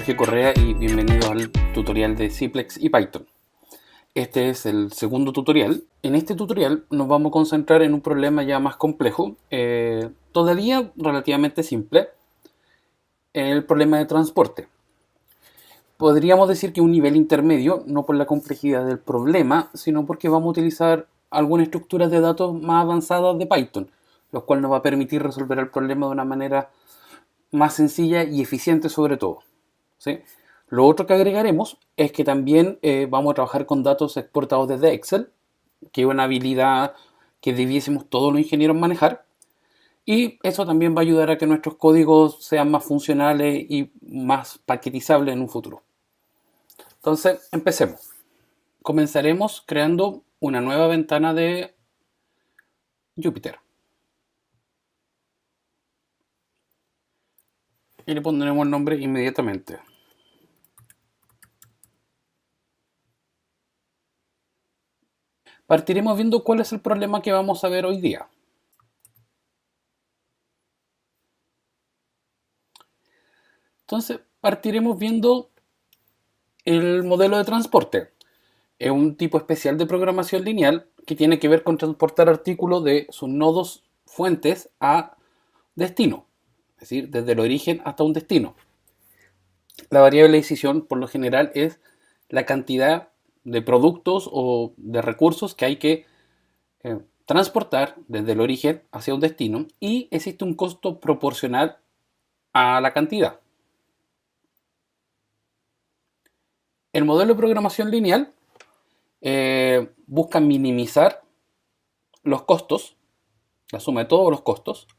Jorge Correa y bienvenidos al tutorial de Cplex y Python. Este es el segundo tutorial. En este tutorial nos vamos a concentrar en un problema ya más complejo, todavía relativamente simple, el problema de transporte. Podríamos decir que un nivel intermedio, no por la complejidad del problema, sino porque vamos a utilizar algunas estructuras de datos más avanzadas de Python, lo cual nos va a permitir resolver el problema de una manera más sencilla y eficiente sobre todo, ¿sí? Lo otro que agregaremos es que también vamos a trabajar con datos exportados desde Excel, que es una habilidad que debiésemos todos los ingenieros manejar. Y eso también va a ayudar a que nuestros códigos sean más funcionales y más paquetizables en un futuro. Entonces, empecemos. Comenzaremos creando una nueva ventana de Jupyter. Y le pondremos el nombre inmediatamente. Partiremos viendo cuál es el problema que vamos a ver hoy día. Entonces, partiremos viendo el modelo de transporte. Es un tipo especial de programación lineal que tiene que ver con transportar artículos de sus nodos fuentes a destino, es decir, desde el origen hasta un destino. La variable de decisión, por lo general, es la cantidad de productos o de recursos que hay que transportar desde el origen hacia un destino, y existe un costo proporcional a la cantidad. El modelo de programación lineal busca minimizar los costos, la suma de todos los costos,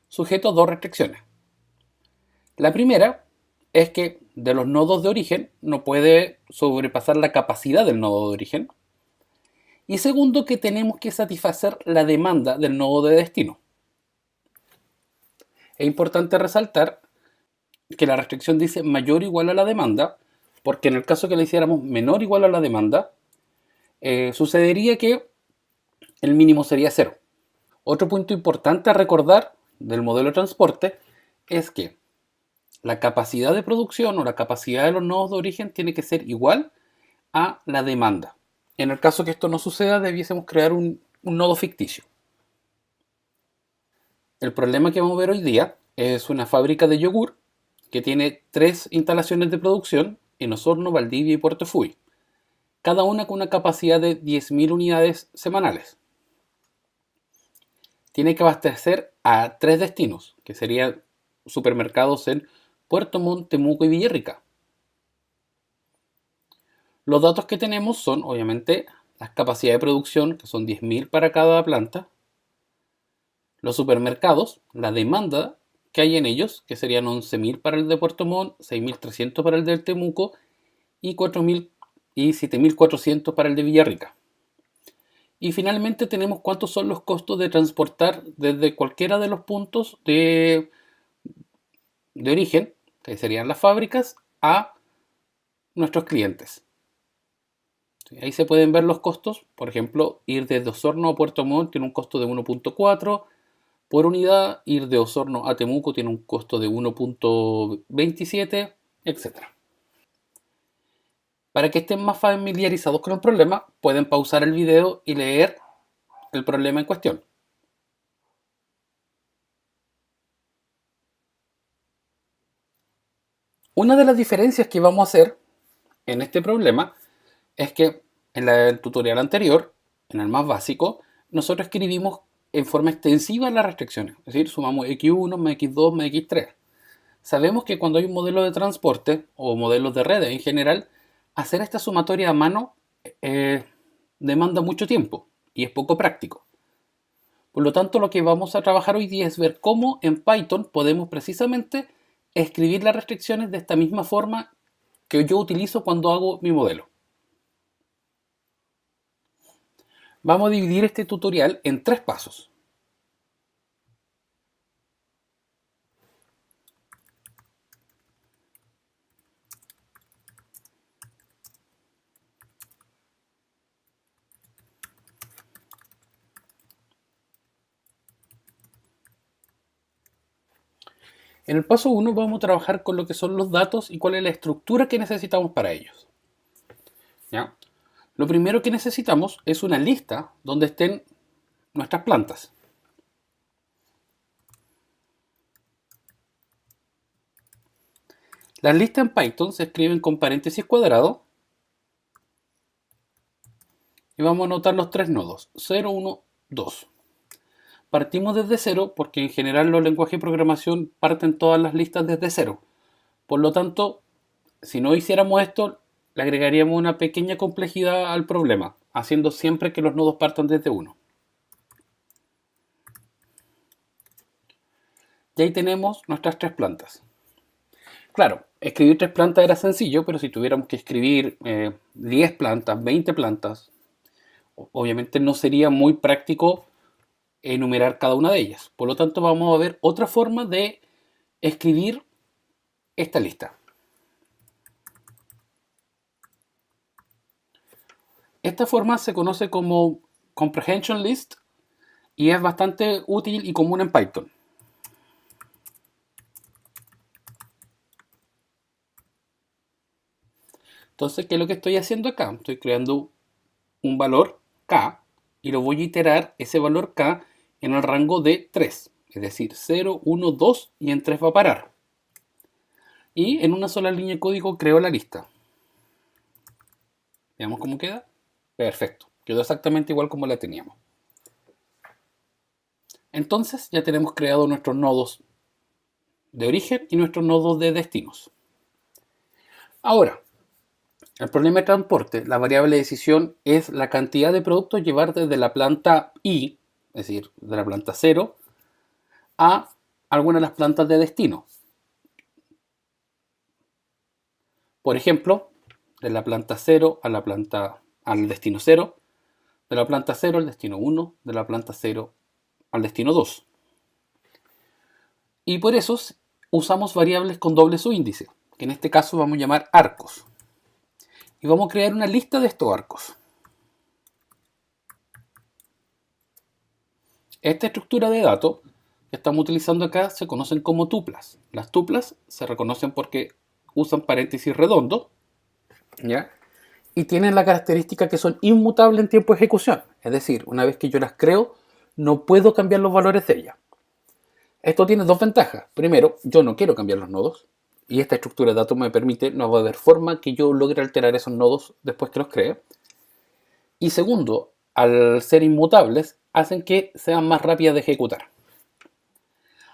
sujeto a dos restricciones. La primera es que de los nodos de origen no puede sobrepasar la capacidad del nodo de origen. Y segundo, que tenemos que satisfacer la demanda del nodo de destino. Es importante resaltar que la restricción dice mayor o igual a la demanda, porque en el caso que le hiciéramos menor o igual a la demanda, sucedería que el mínimo sería 0. Otro punto importante a recordar del modelo de transporte es que la capacidad de producción o la capacidad de los nodos de origen tiene que ser igual a la demanda. En el caso que esto no suceda, debiésemos crear un nodo ficticio. El problema que vamos a ver hoy día es una fábrica de yogur que tiene 3 instalaciones de producción en Osorno, Valdivia y Puerto Fuy, cada una con una capacidad de 10.000 unidades semanales. Tiene que abastecer a 3 destinos, que serían supermercados en Puerto Montt, Temuco y Villarrica. Los datos que tenemos son, obviamente, las capacidades de producción, que son 10.000 para cada planta, los supermercados, la demanda que hay en ellos, que serían 11.000 para el de Puerto Montt, 6.300 para el del Temuco y 4.000 y 7.400 para el de Villarrica. Y finalmente tenemos cuántos son los costos de transportar desde cualquiera de los puntos de origen, que serían las fábricas, a nuestros clientes. Ahí se pueden ver los costos. Por ejemplo, ir desde Osorno a Puerto Montt tiene un costo de 1.4 por unidad, ir de Osorno a Temuco tiene un costo de 1.27, etc. Para que estén más familiarizados con el problema, pueden pausar el video y leer el problema en cuestión. Una de las diferencias que vamos a hacer en este problema es que en el tutorial anterior, en el más básico, nosotros escribimos en forma extensiva las restricciones, es decir, sumamos x1 más x2 más x3. Sabemos que cuando hay un modelo de transporte o modelos de redes en general, hacer esta sumatoria a mano demanda mucho tiempo y es poco práctico. Por lo tanto, lo que vamos a trabajar hoy día es ver cómo en Python podemos precisamente escribir las restricciones de esta misma forma que yo utilizo cuando hago mi modelo. Vamos a dividir este tutorial en 3 pasos. En el paso 1 vamos a trabajar con lo que son los datos y cuál es la estructura que necesitamos para ellos. ¿Ya? Lo primero que necesitamos es una lista donde estén nuestras plantas. Las listas en Python se escriben con paréntesis cuadrado y vamos a anotar los tres nodos, 0, 1, 2. Partimos desde 0 porque en general los lenguajes de programación parten todas las listas desde 0. Por lo tanto, si no hiciéramos esto, le agregaríamos una pequeña complejidad al problema, haciendo siempre que los nodos partan desde 1. Y ahí tenemos nuestras tres plantas. Claro, escribir tres plantas era sencillo, pero si tuviéramos que escribir 10 plantas, 20 plantas, obviamente no sería muy práctico enumerar cada una de ellas. Por lo tanto, vamos a ver otra forma de escribir esta lista. Esta forma se conoce como Comprehension List y es bastante útil y común en Python. Entonces, ¿qué es lo que estoy haciendo acá? Estoy creando un valor k y lo voy a iterar ese valor k en el rango de 3, es decir, 0, 1, 2 y en 3 va a parar. Y en una sola línea de código creo la lista. Veamos cómo queda. Perfecto, quedó exactamente igual como la teníamos. Entonces ya tenemos creado nuestros nodos de origen y nuestros nodos de destinos. Ahora, el problema de transporte, la variable de decisión es la cantidad de productos llevar desde la planta I, es decir, de la planta 0, a alguna de las plantas de destino. Por ejemplo, de la planta 0 a la planta, al destino 0, de la planta 0 al destino 1, de la planta 0 al destino 2. Y por eso usamos variables con doble subíndice, que en este caso vamos a llamar arcos. Y vamos a crear una lista de estos arcos. Esta estructura de datos que estamos utilizando acá se conocen como tuplas. Las tuplas se reconocen porque usan paréntesis redondos, ¿ya? Y tienen la característica que son inmutables en tiempo de ejecución. Es decir, una vez que yo las creo, no puedo cambiar los valores de ellas. Esto tiene dos ventajas. Primero, yo no quiero cambiar los nodos. Y esta estructura de datos me permite, no va a haber forma que yo logre alterar esos nodos después que los cree. Y segundo, al ser inmutables, hacen que sean más rápidas de ejecutar.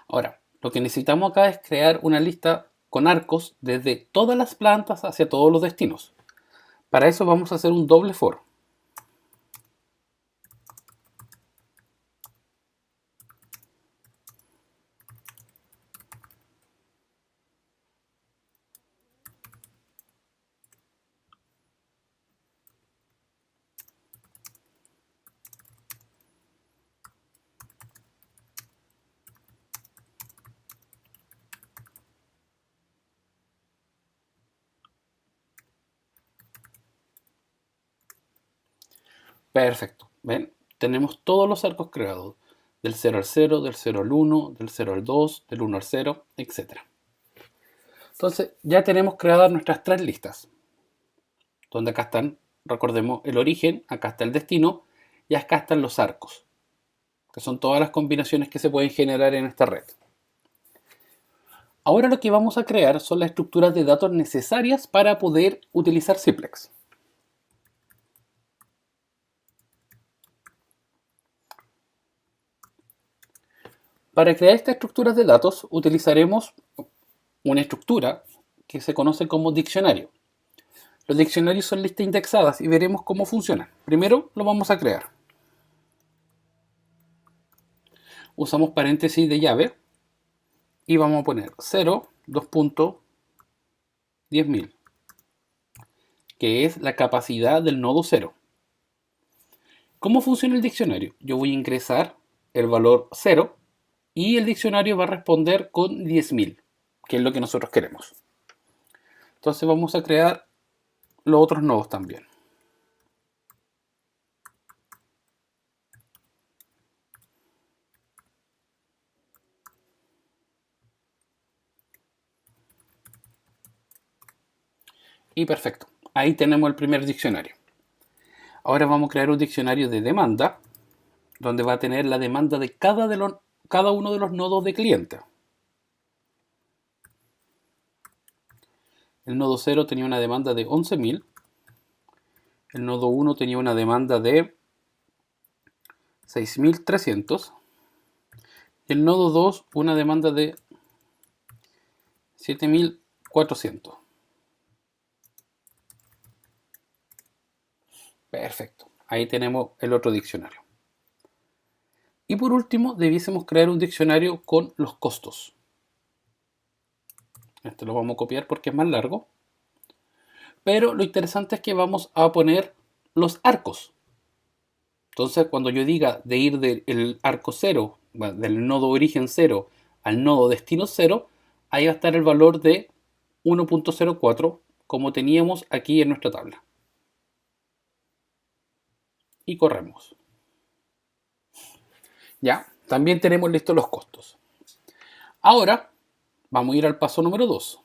Ahora, lo que necesitamos acá es crear una lista con arcos desde todas las plantas hacia todos los destinos. Para eso vamos a hacer un doble for. Perfecto. ¿Ven? Tenemos todos los arcos creados. Del 0 al 0, del 0 al 1, del 0 al 2, del 1 al 0, etc. Entonces ya tenemos creadas nuestras tres listas. Donde acá están, recordemos, el origen, acá está el destino y acá están los arcos. Que son todas las combinaciones que se pueden generar en esta red. Ahora lo que vamos a crear son las estructuras de datos necesarias para poder utilizar Simplex. Para crear estas estructuras de datos utilizaremos una estructura que se conoce como diccionario. Los diccionarios son listas indexadas y veremos cómo funcionan. Primero lo vamos a crear. Usamos paréntesis de llave y vamos a poner 0, 2.10.000, que es la capacidad del nodo 0. ¿Cómo funciona el diccionario? Yo voy a ingresar el valor 0 y el diccionario va a responder con 10.000, que es lo que nosotros queremos. Entonces vamos a crear los otros nodos también. Y perfecto. Ahí tenemos el primer diccionario. Ahora vamos a crear un diccionario de demanda, donde va a tener la demanda de cada uno de los nodos de cliente. El nodo 0 tenía una demanda de 11.000. El nodo 1 tenía una demanda de 6.300. Y el nodo 2 una demanda de 7.400. Perfecto. Ahí tenemos el otro diccionario. Y por último, debiésemos crear un diccionario con los costos. Este lo vamos a copiar porque es más largo. Pero lo interesante es que vamos a poner los arcos. Entonces, cuando yo diga de ir del arco 0, del nodo origen 0 al nodo destino 0, ahí va a estar el valor de 1.04, como teníamos aquí en nuestra tabla. Y corremos. Ya, también tenemos listos los costos. Ahora, vamos a ir al paso número 2.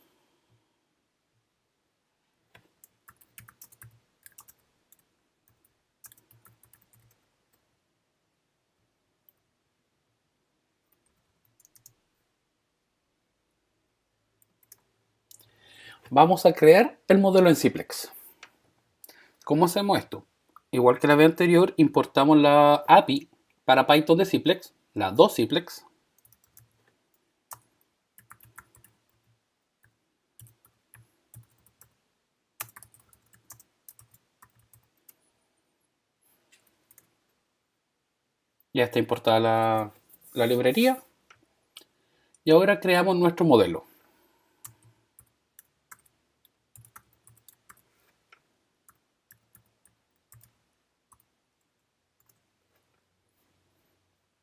Vamos a crear el modelo en Ciplex. ¿Cómo hacemos esto? Igual que la vez anterior, importamos la API para Python de Ciplex, la 2 Ciplex. Ya está importada la librería. Y ahora creamos nuestro modelo.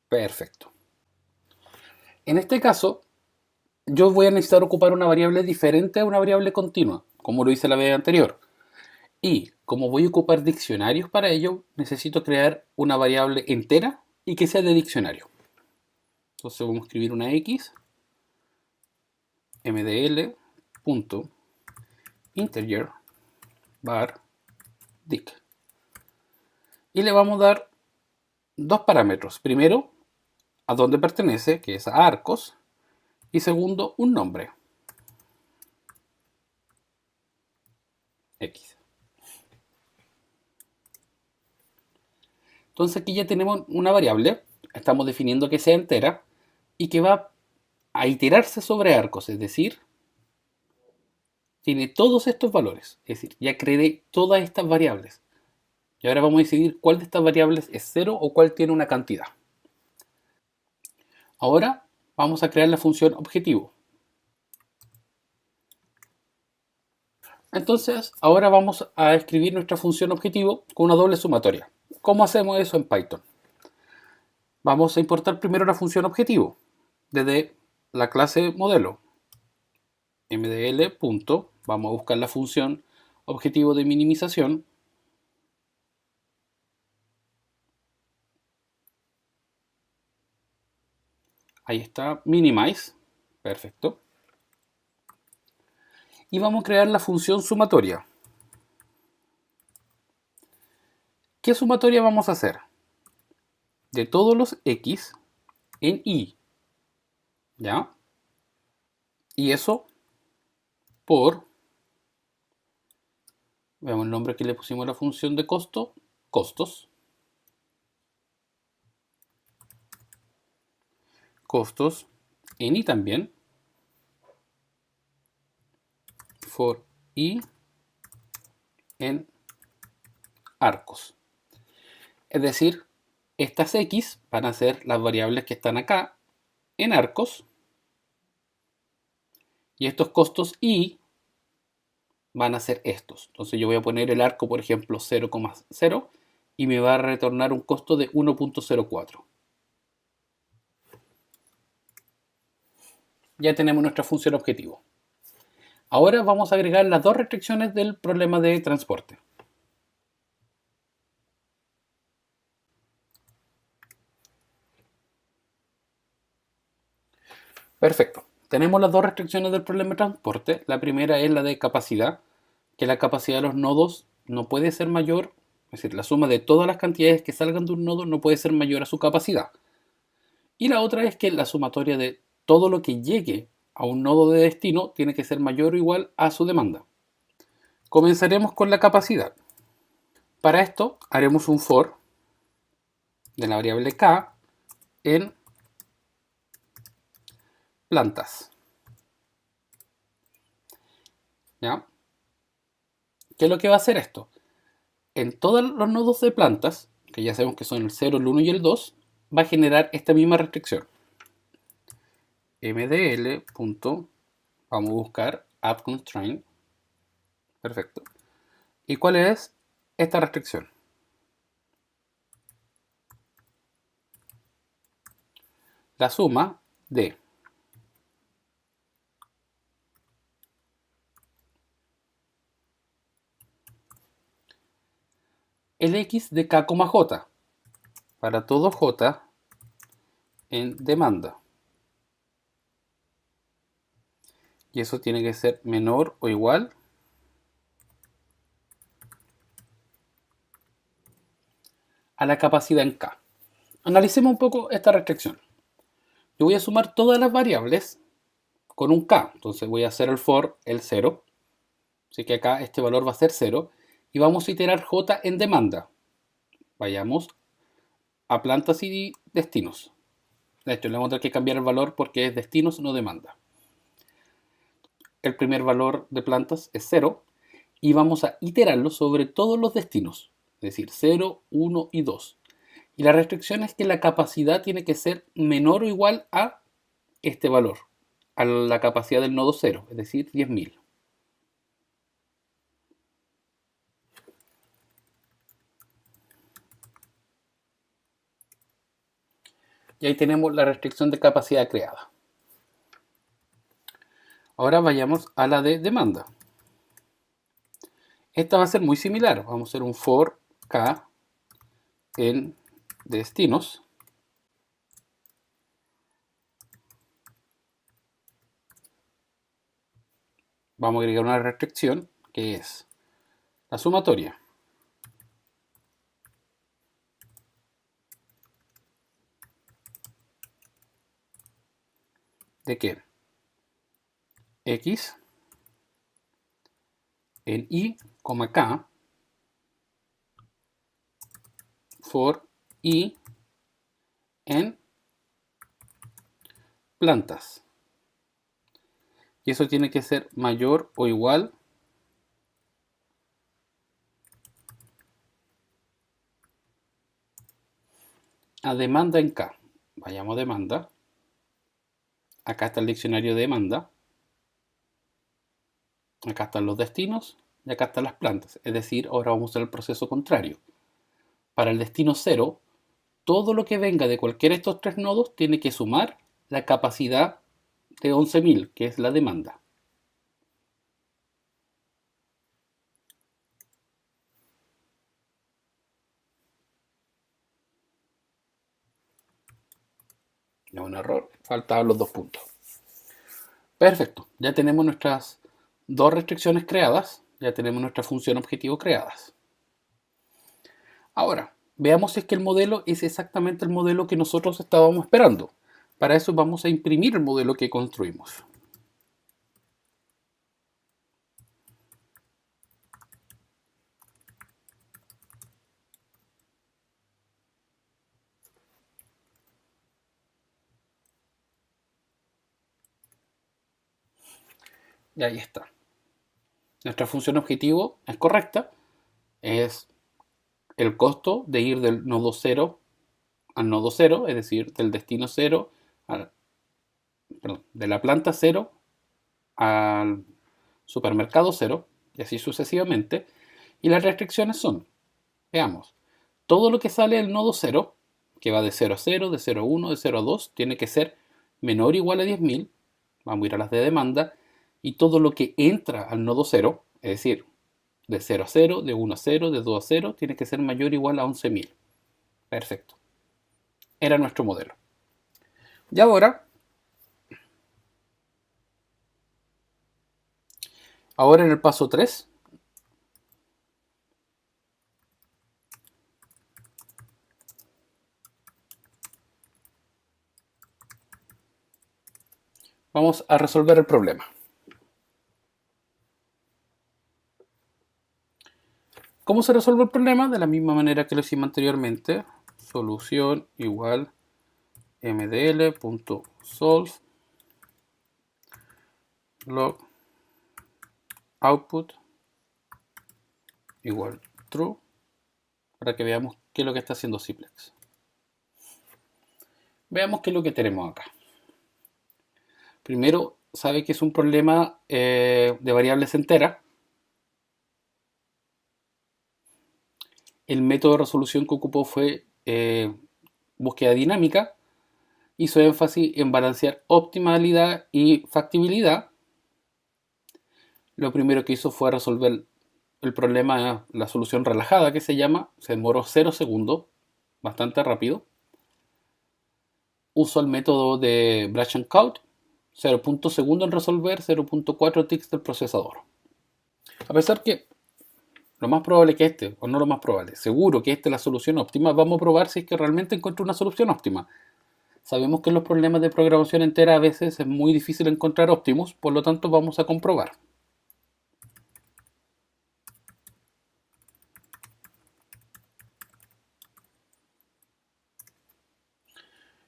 Perfecto. En este caso, yo voy a necesitar ocupar una variable diferente a una variable continua, como lo hice la vez anterior. Y como voy a ocupar diccionarios para ello, necesito crear una variable entera y que sea de diccionario. Entonces vamos a escribir una x mdl.integer var dic. Y le vamos a dar dos parámetros. Primero, a dónde pertenece, que es a arcos. Y segundo, un nombre. X. Entonces aquí ya tenemos una variable, estamos definiendo que sea entera y que va a iterarse sobre arcos, es decir, tiene todos estos valores, es decir, ya creé todas estas variables. Y ahora vamos a decidir cuál de estas variables es cero o cuál tiene una cantidad. Ahora vamos a crear la función objetivo. Entonces, ahora vamos a escribir nuestra función objetivo con una doble sumatoria. ¿Cómo hacemos eso en Python? Vamos a importar primero la función objetivo desde la clase modelo. mdl. Vamos a buscar la función objetivo de minimización. Ahí está, minimize. Perfecto. Y vamos a crear la función sumatoria. ¿Qué sumatoria vamos a hacer? De todos los x en y. ¿Ya? Y eso por, veamos el nombre que le pusimos a la función de costo, costos. Costos en y también. For y en arcos. Es decir, estas x van a ser las variables que están acá en arcos. Y estos costos y van a ser estos. Entonces yo voy a poner el arco, por ejemplo, 0,0 y me va a retornar un costo de 1.04. Ya tenemos nuestra función objetivo. Ahora vamos a agregar las dos restricciones del problema de transporte. Perfecto. Tenemos las dos restricciones del problema de transporte. La primera es la de capacidad. que la capacidad de los nodos no puede ser mayor, es decir, la suma de todas las cantidades que salgan de un nodo no puede ser mayor a su capacidad. Y la otra es que la sumatoria de todo lo que llegue a un nodo de destino tiene que ser mayor o igual a su demanda. Comenzaremos con la capacidad. Para esto haremos un for de la variable k en plantas. ¿Ya? ¿Qué es lo que va a hacer esto? En todos los nodos de plantas, que ya sabemos que son el 0, el 1 y el 2, va a generar esta misma restricción. mdl. Vamos a buscar add constraint. Perfecto. ¿Y cuál es esta restricción? La suma de el x de k, j para todo j en demanda. Y eso tiene que ser menor o igual a la capacidad en k. Analicemos un poco esta restricción. Yo voy a sumar todas las variables con un k. Entonces voy a hacer el for el 0. Así que acá este valor va a ser 0. Y vamos a iterar j en demanda. Vayamos a plantas y destinos. De hecho, le vamos a tener que cambiar el valor porque es destinos, no demanda. El primer valor de plantas es 0 y vamos a iterarlo sobre todos los destinos, es decir, 0, 1 y 2. Y la restricción es que la capacidad tiene que ser menor o igual a este valor, a la capacidad del nodo 0, es decir, 10.000. Y ahí tenemos la restricción de capacidad creada. Ahora vayamos a la de demanda. Esta va a ser muy similar. Vamos a hacer un for k en destinos. Vamos a agregar una restricción que es la sumatoria de que x en y, k for y en plantas. Y eso tiene que ser mayor o igual a demanda en k. Vayamos a demanda. Acá está el diccionario de demanda. Acá están los destinos y acá están las plantas. Es decir, ahora vamos a hacer el proceso contrario. Para el destino 0, todo lo que venga de cualquiera de estos tres nodos tiene que sumar la capacidad de 11.000, que es la demanda. No, un error, faltaban los dos puntos. Perfecto, ya tenemos nuestras dos restricciones creadas, ya tenemos nuestra función objetivo creadas. Ahora, veamos si es que el modelo es exactamente el modelo que nosotros estábamos esperando. Para eso vamos a imprimir el modelo que construimos. Y ahí está. Nuestra función objetivo es correcta. Es el costo de ir del nodo 0 al nodo 0, es decir, del destino 0, de la planta 0 al supermercado 0, y así sucesivamente. Y las restricciones son, veamos, todo lo que sale del nodo 0, que va de 0 a 0, de 0 a 1, de 0 a 2, tiene que ser menor o igual a 10.000. Vamos a ir a las de demanda. Y todo lo que entra al nodo 0, es decir, de 0 a 0, de 1 a 0, de 2 a 0, tiene que ser mayor o igual a 11.000. Perfecto. Era nuestro modelo. Y ahora en el paso 3, Vamos a resolver el problema. ¿Cómo se resuelve el problema? De la misma manera que lo hicimos anteriormente. Solución igual mdl.solve log output igual true, para que veamos qué es lo que está haciendo Cplex. Veamos qué es lo que tenemos acá. Primero, sabe que es un problema de variables enteras. El método de resolución que ocupó fue búsqueda dinámica. Hizo énfasis en balancear optimalidad y factibilidad. Lo primero que hizo fue resolver el problema, la solución relajada que se llama. Se demoró 0 segundos, bastante rápido. Usó el método de Brush and Count, 0.2 segundos en resolver, 0.4 ticks del procesador. A pesar que lo más probable que o no lo más probable, seguro que esta es la solución óptima, vamos a probar si es que realmente encuentro una solución óptima. Sabemos que en los problemas de programación entera a veces es muy difícil encontrar óptimos, por lo tanto vamos a comprobar.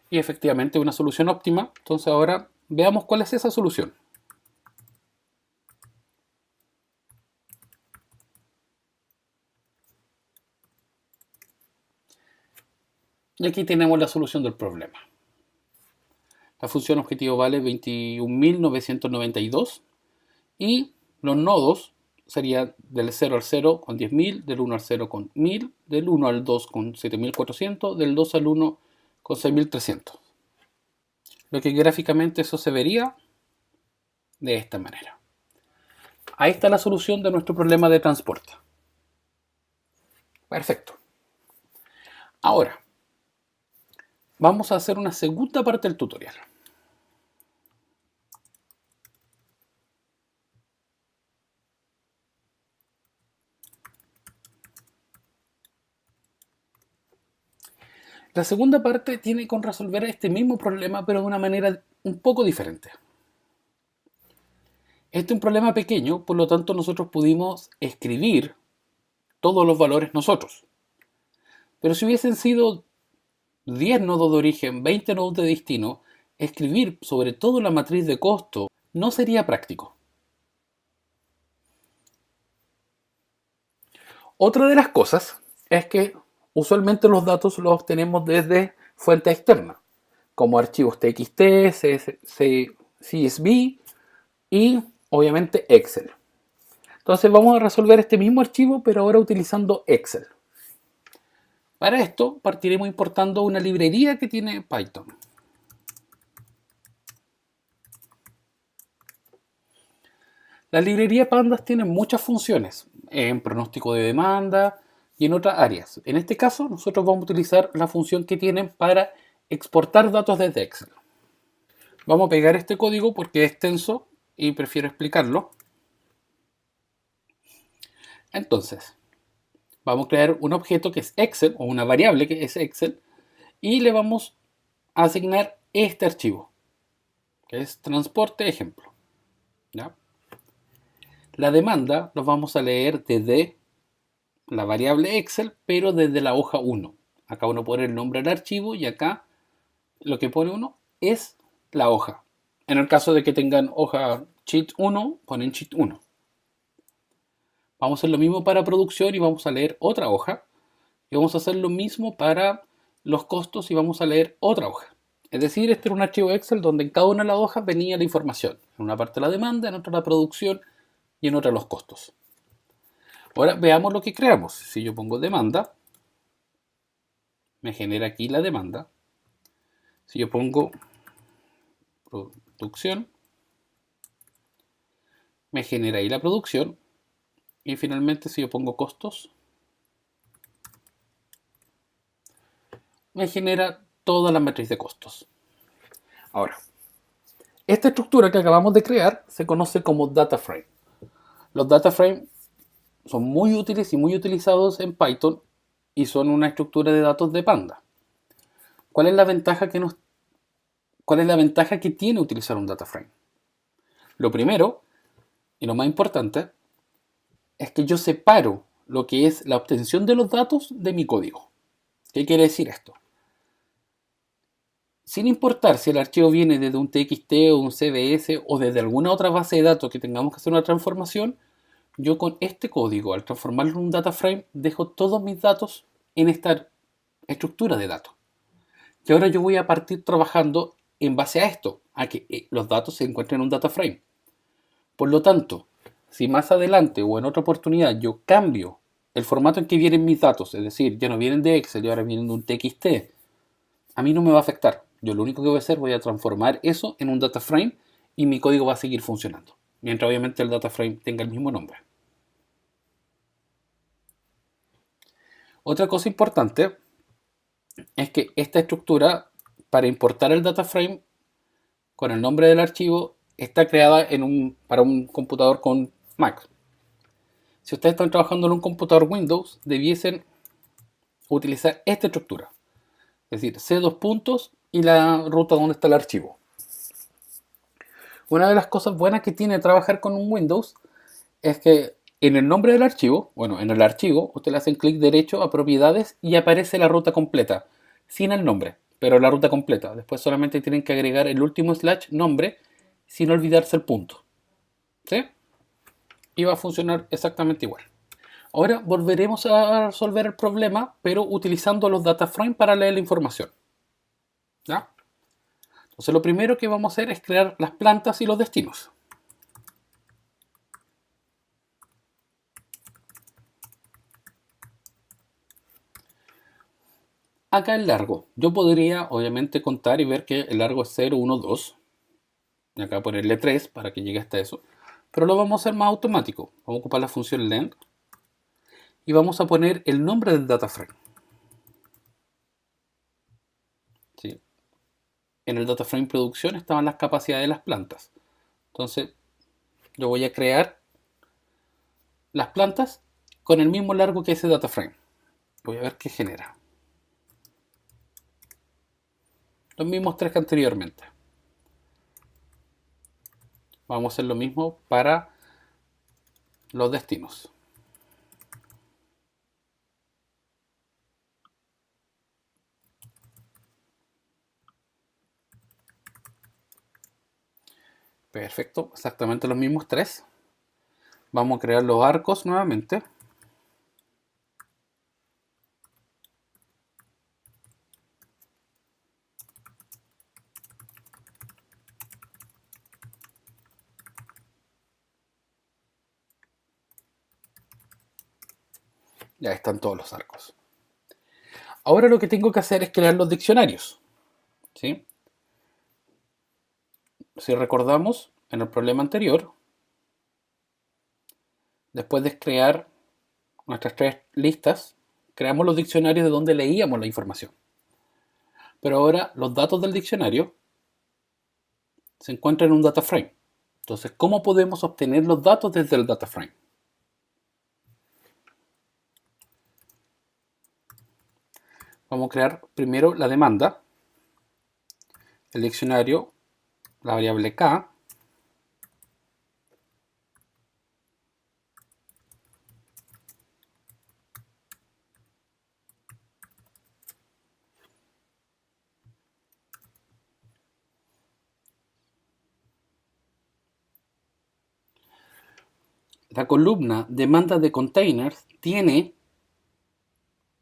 Y efectivamente una solución óptima, entonces ahora veamos cuál es esa solución. Y aquí tenemos la solución del problema. La función objetivo vale 21.992 y los nodos serían del 0 al 0 con 10.000, del 1 al 0 con 1.000, del 1 al 2 con 7.400, del 2 al 1 con 6.300. Lo que gráficamente eso se vería de esta manera. Ahí está la solución de nuestro problema de transporte. Perfecto. Ahora, vamos a hacer una segunda parte del tutorial. La segunda parte tiene con resolver este mismo problema, pero de una manera un poco diferente. Este es un problema pequeño, por lo tanto nosotros pudimos escribir todos los valores nosotros. Pero si hubiesen sido 10 nodos de origen, 20 nodos de destino, escribir sobre todo la matriz de costo no sería práctico. Otra de las cosas es que usualmente los datos los obtenemos desde fuentes externas, como archivos TXT, CSV y obviamente Excel. Entonces vamos a resolver este mismo archivo, pero ahora utilizando Excel. Para esto partiremos importando una librería que tiene Python. La librería Pandas tiene muchas funciones en pronóstico de demanda y en otras áreas. En este caso, nosotros vamos a utilizar la función que tienen para exportar datos desde Excel. Vamos a pegar este código porque es extenso y prefiero explicarlo. Entonces, vamos a crear un objeto que es Excel, o una variable que es Excel, y le vamos a asignar este archivo, que es transporte ejemplo. ¿Ya? La demanda los vamos a leer desde la variable Excel, pero desde la hoja 1. Acá uno pone el nombre del archivo y acá lo que pone uno es la hoja. En el caso de que tengan hoja sheet 1, ponen sheet 1. Vamos a hacer lo mismo para producción y vamos a leer otra hoja. Y vamos a hacer lo mismo para los costos y vamos a leer otra hoja. Es decir, este era un archivo Excel donde en cada una de las hojas venía la información. En una parte la demanda, en otra la producción y en otra los costos. Ahora veamos lo que creamos. Si yo pongo demanda, me genera aquí la demanda. Si yo pongo producción, me genera ahí la producción. Y finalmente si yo pongo costos, me genera toda la matriz de costos. Ahora, esta estructura que acabamos de crear se conoce como data frame. Los data frames son muy útiles y muy utilizados en Python y son una estructura de datos de Panda. ¿Cuál es la ventaja que nos ¿Cuál es la ventaja que tiene utilizar un data frame? Lo primero, y lo más importante, es que yo separo lo que es la obtención de los datos de mi código. ¿Qué quiere decir esto? Sin importar si el archivo viene desde un TXT o un CSV o desde alguna otra base de datos que tengamos que hacer una transformación, yo con este código, al transformarlo en un data frame, dejo todos mis datos en esta estructura de datos. Y ahora yo voy a partir trabajando en base a esto, a que los datos se encuentren en un data frame. Por lo tanto, si más adelante o en otra oportunidad yo cambio el formato en que vienen mis datos, es decir, ya no vienen de Excel y ahora vienen de un TXT, a mí no me va a afectar. Yo lo único que voy a hacer, voy a transformar eso en un data frame y mi código va a seguir funcionando. Mientras obviamente el data frame tenga el mismo nombre. Otra cosa importante es que esta estructura, para importar el data frame con el nombre del archivo, está creada para un computador con Mac. Si ustedes están trabajando en un computador Windows, debiesen utilizar esta estructura. Es decir, C dos puntos y la ruta donde está el archivo. Una de las cosas buenas que tiene trabajar con un Windows es que en el nombre del archivo, bueno, en el archivo, usted le hacen clic derecho a propiedades y aparece la ruta completa, sin el nombre, pero la ruta completa. Después solamente tienen que agregar el último slash nombre sin olvidarse el punto. ¿Sí? Y va a funcionar exactamente igual. Ahora volveremos a resolver el problema, pero utilizando los data frame para leer la información. ¿Ya? Entonces lo primero que vamos a hacer es crear las plantas y los destinos. Acá el largo. Yo podría obviamente contar y ver que el largo es 0, 1, 2. Y acá ponerle 3 para que llegue hasta eso. Pero lo vamos a hacer más automático. Vamos a ocupar la función length y vamos a poner el nombre del data frame. ¿Sí? En el data frame producción estaban las capacidades de las plantas. Entonces yo voy a crear las plantas con el mismo largo que ese data frame. Voy a ver qué genera. Los mismos tres que anteriormente. Vamos a hacer lo mismo para los destinos. Perfecto, exactamente los mismos tres. Vamos a crear los arcos nuevamente. Ya están todos los arcos. Ahora lo que tengo que hacer es crear los diccionarios. ¿Sí? Si recordamos, en el problema anterior, después de crear nuestras tres listas, creamos los diccionarios de donde leíamos la información. Pero ahora los datos del diccionario se encuentran en un data frame. Entonces, ¿cómo podemos obtener los datos desde el data frame? Vamos a crear primero la demanda, el diccionario, la variable k, la columna demanda de containers tiene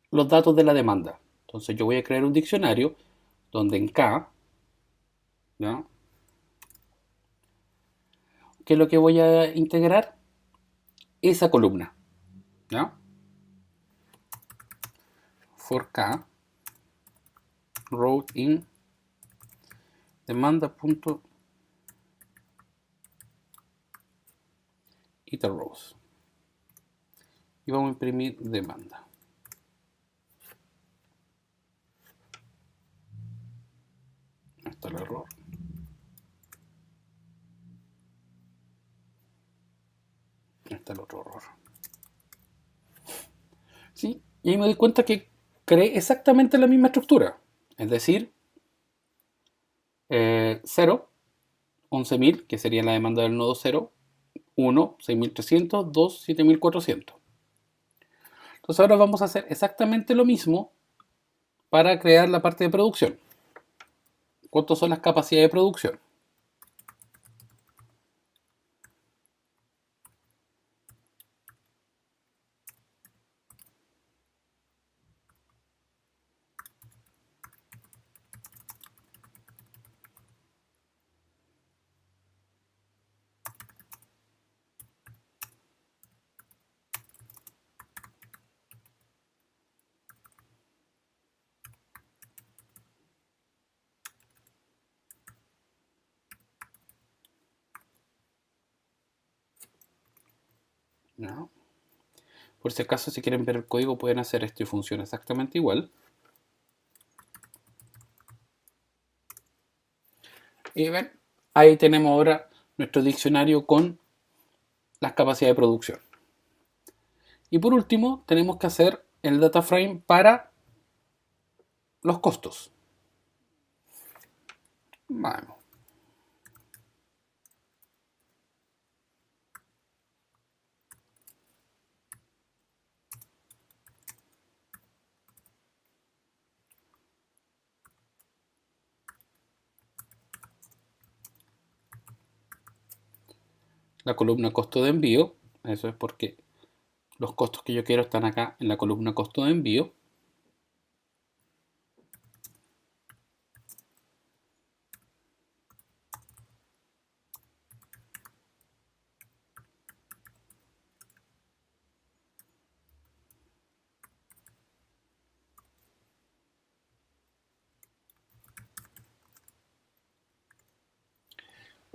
los datos de la demanda. Entonces yo voy a crear un diccionario donde en K, ¿ya? ¿Qué es lo que voy a integrar? Esa columna, ¿ya? For K, row in demanda.iterRows. Y vamos a imprimir demanda. Ahí está el error. Ahí está el otro error. ¿Sí? Y ahí me doy cuenta que creé exactamente la misma estructura. Es decir, 0, 11.000, que sería la demanda del nodo 0, 1, 6.300, 2, 7.400. Entonces ahora vamos a hacer exactamente lo mismo para crear la parte de producción. ¿Cuántas son las capacidades de producción? ¿No? Por si acaso, si quieren ver el código, pueden hacer esto y funciona exactamente igual. Y ven, ahí tenemos ahora nuestro diccionario con las capacidades de producción. Y por último, tenemos que hacer el data frame para los costos. Vamos. La columna costo de envío, eso es porque los costos que yo quiero están acá en la columna costo de envío.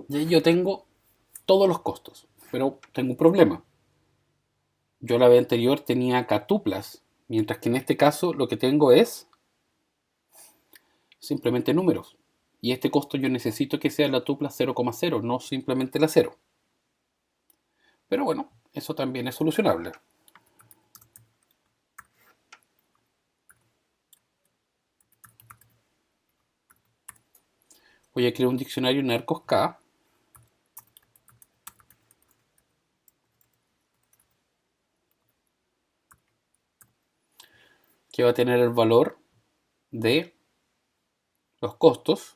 Y ahí yo tengo todos los costos, pero tengo un problema. Yo la vez anterior tenía acá tuplas, mientras que en este caso lo que tengo es simplemente números. Y este costo yo necesito que sea la tupla 0,0, no simplemente la 0. Pero bueno, eso también es solucionable. Voy a crear un diccionario en arcos K. Que va a tener el valor de los costos.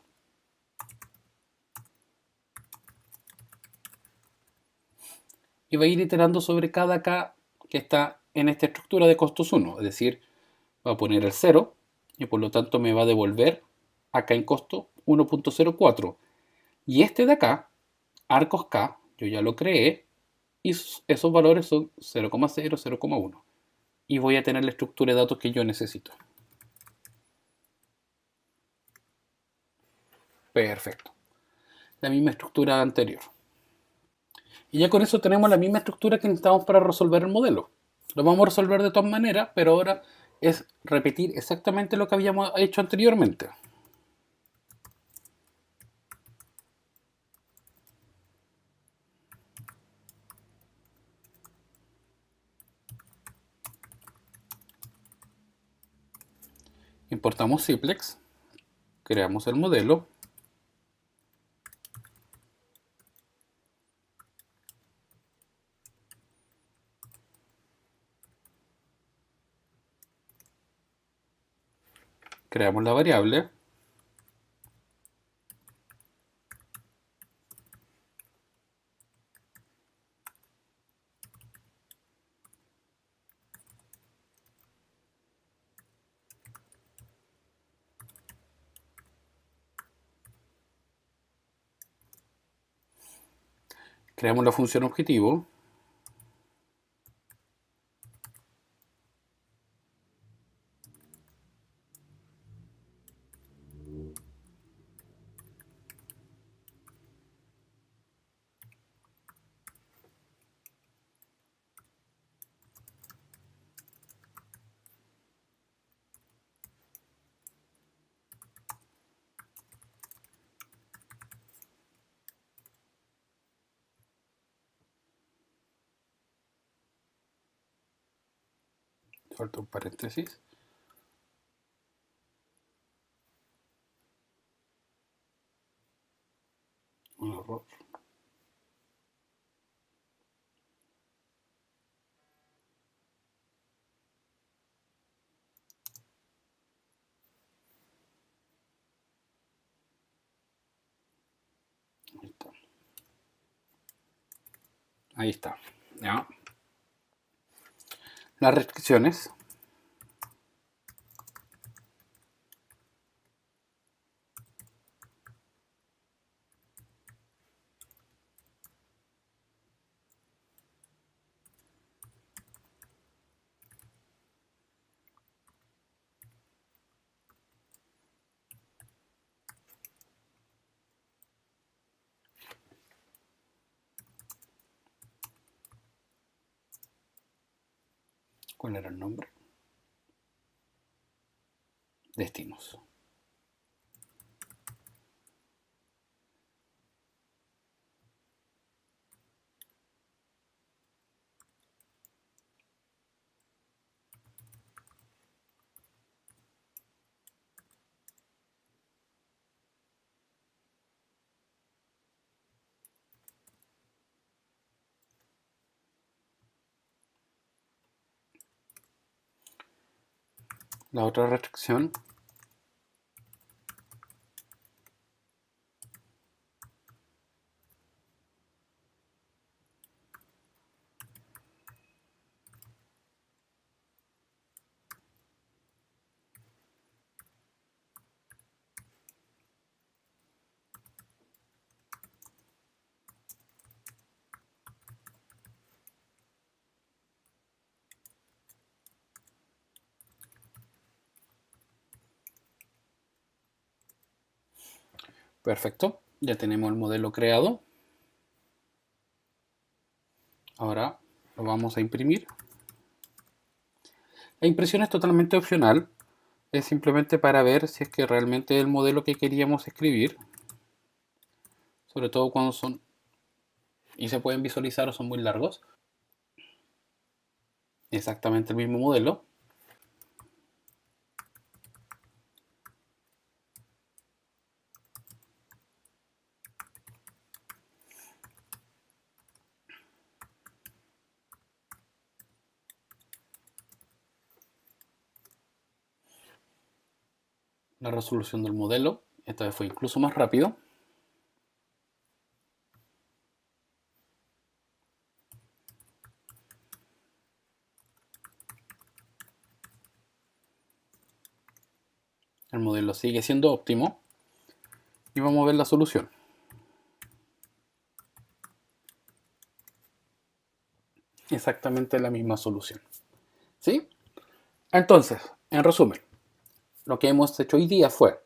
Y va a ir iterando sobre cada K que está en esta estructura de costos 1. Es decir, va a poner el 0 y por lo tanto me va a devolver acá en costo 1.04. Y este de acá, arcos K, yo ya lo creé y esos valores son 0,0, 0,1. Y voy a tener la estructura de datos que yo necesito. Perfecto. La misma estructura anterior. Y ya con eso tenemos la misma estructura que necesitamos para resolver el modelo. Lo vamos a resolver de todas maneras, pero ahora es repetir exactamente lo que habíamos hecho anteriormente. Importamos Ciplex, creamos el modelo, creamos la variable, creamos la función objetivo, falta un paréntesis, Un error. Ahí está. Ahí está. ¿Ya? Las restricciones. ¿Cuál era el nombre? Destinos. La otra restricción. Perfecto. Ya tenemos el modelo creado. Ahora lo vamos a imprimir. La impresión es totalmente opcional. Es simplemente para ver si es que realmente es el modelo que queríamos escribir. Sobre todo cuando son y se pueden visualizar o son muy largos. Exactamente el mismo modelo. La resolución del modelo, esta vez fue incluso más rápido. El modelo sigue siendo óptimo. Y vamos a ver la solución. Exactamente la misma solución. ¿Sí? Entonces, en resumen, lo que hemos hecho hoy día fue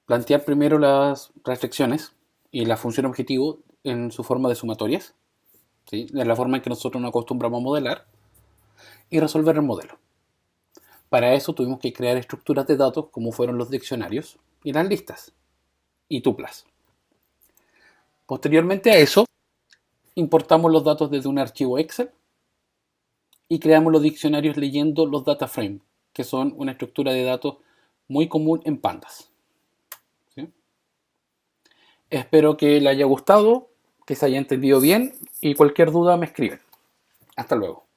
plantear primero las restricciones y la función objetivo en su forma de sumatorias, ¿sí? De la forma en que nosotros nos acostumbramos a modelar, y resolver el modelo. Para eso tuvimos que crear estructuras de datos como fueron los diccionarios y las listas y tuplas. Posteriormente a eso, importamos los datos desde un archivo Excel y creamos los diccionarios leyendo los data frames, que son una estructura de datos muy común en Pandas. ¿Sí? Espero que les haya gustado, que se haya entendido bien y cualquier duda me escriben. Hasta luego.